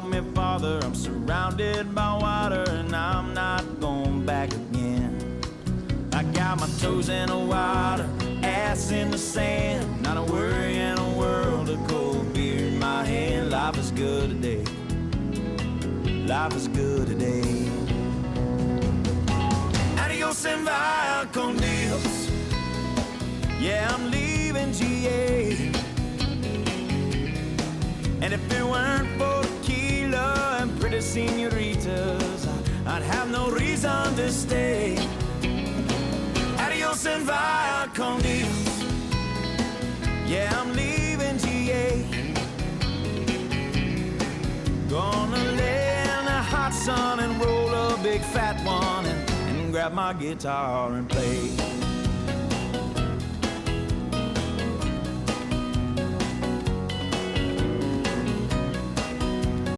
brought me farther. I'm surrounded by water and I'm not going back again. I got my toes in the water, ass in the sand, not a worry in a world, a cold beer in my hand. Life is good today, life is good today. Adios and via con Dios, yeah, I'm leaving GA. And if it weren't for tequila and pretty senoritas, I'd have no reason to stay. Adios and via con Dios, yeah, I'm leaving GA. Gonna lay in the hot sun and roll a big fat one and grab my guitar and play.